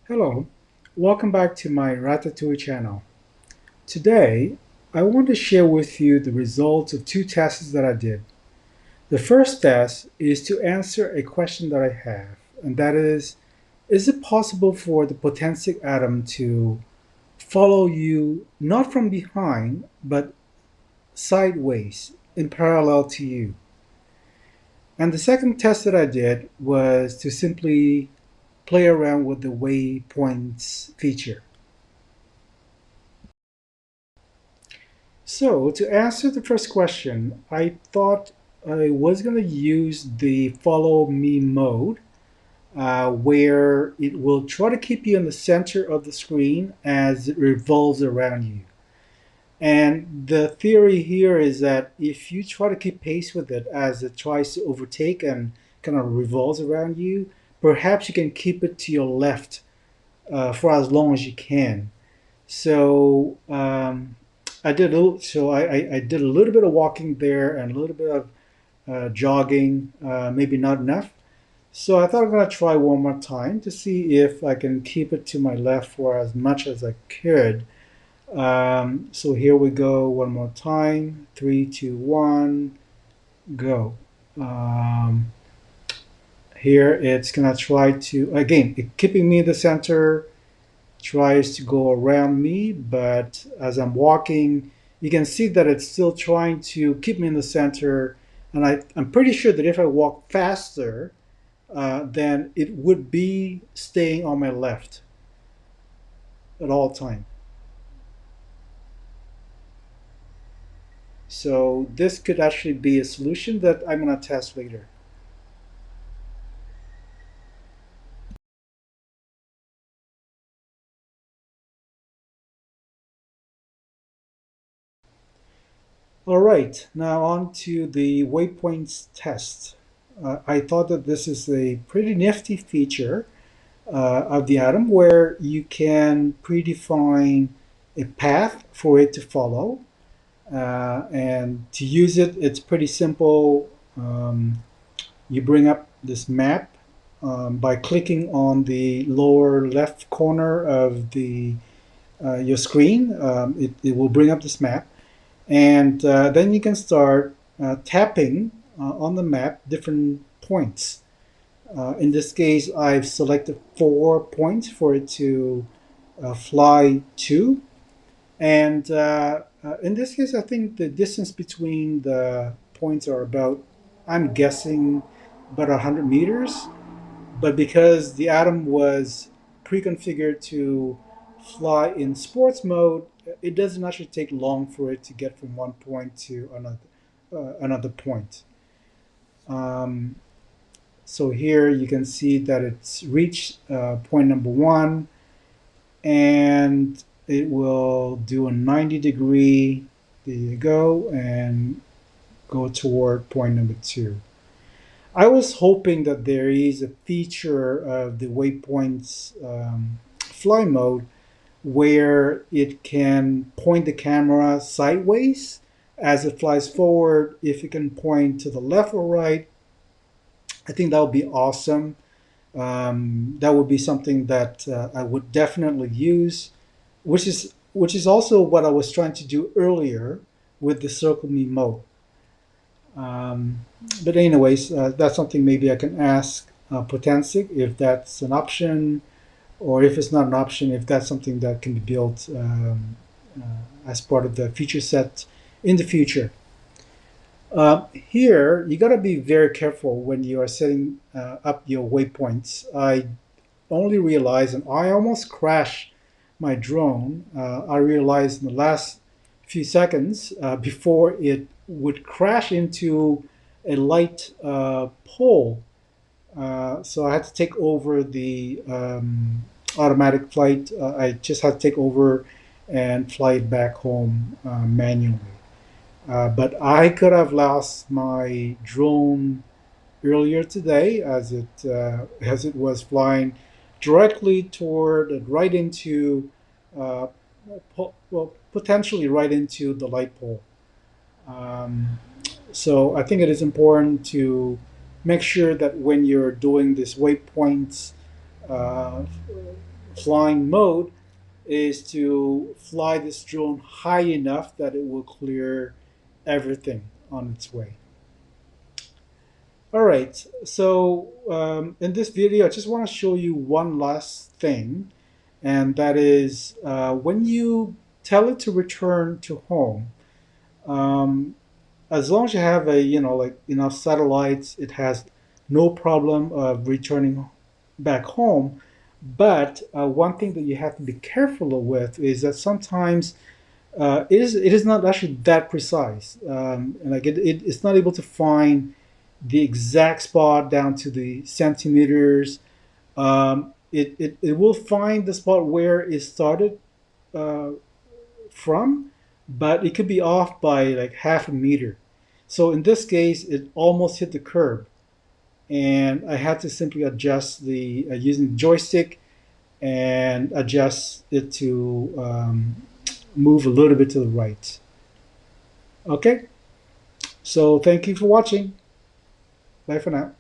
Hello, welcome back to my Ratatouille channel. Today, I want to share with you the results of two tests that I did. The first test is to answer a question that I have, and that is it possible for the Potensic Atom to follow you not from behind, but sideways in parallel to you? And the second test that I did was to simply play around with the WayPoints feature. So, to answer the first question, I thought I was going to use the follow me mode, where it will try to keep you in the center of the screen as it revolves around you. And the theory here is that if you try to keep pace with it as it tries to overtake and kind of revolves around you, perhaps you can keep it to your left for as long as you can. So I did a little bit of walking there and a little bit of jogging, maybe not enough. So I thought I'm gonna try one more time to see if I can keep it to my left for as much as I could. So here we go one more time. Three, two, one, go. Um, Here it's gonna try to again keeping me in the center, tries to go around me, but as I'm walking, you can see that it's still trying to keep me in the center. And I'm pretty sure that if I walk faster, then it would be staying on my left at all time. So this could actually be a solution that I'm going to test later. All right, now on to the waypoints test. I thought that this is a pretty nifty feature of the atom where you can predefine a path for it to follow. And to use it, it's pretty simple. You bring up this map by clicking on the lower left corner of the your screen. It will bring up this map, and then you can start tapping on the map different points. In this case, I've selected 4 points for it to fly to. And in this case, I think the distance between the points are about, I'm guessing, about 100 meters. But because the atom was pre-configured to fly in sports mode, it doesn't actually take long for it to get from one point to another point. Um, so here you can see that it's reached point number one, and it will do a 90-degree. There you go, and go toward point number two. I was hoping that there is a feature of the waypoints fly mode where it can point the camera sideways as it flies forward. If it can point to the left or right, I think that would be awesome. That would be something that I would definitely use, which is also what I was trying to do earlier with the Circle Me mode. Um, but anyways, that's something maybe I can ask Potensic if that's an option, or if it's not an option, if that's something that can be built as part of the feature set in the future. Here, you got to be very careful when you are setting up your waypoints. I only realized, and I almost crashed my drone. I realized in the last few seconds before it would crash into a light pole. So I had to take over the automatic flight. I just had to take over and fly it back home manually. But I could have lost my drone earlier today as it was flying directly toward right into potentially right into the light pole. Um, so I think it is important to make sure that when you're doing this waypoints uh, flying mode is to fly this drone high enough that it will clear everything on its way. All right, so in this video, I just want to show you one last thing, and that is when you tell it to return to home, um, as long as you have a like enough satellites, it has no problem of returning back home. But one thing that you have to be careful with is that sometimes it is not actually that precise, and like it's not able to find the exact spot down to the centimeters. It will find the spot where it started uh, from, but it could be off by like half a meter. So in this case, it almost hit the curb, and I had to simply adjust the using the joystick and adjust it to move a little bit to the right. Okay, so thank you for watching. Bye for now.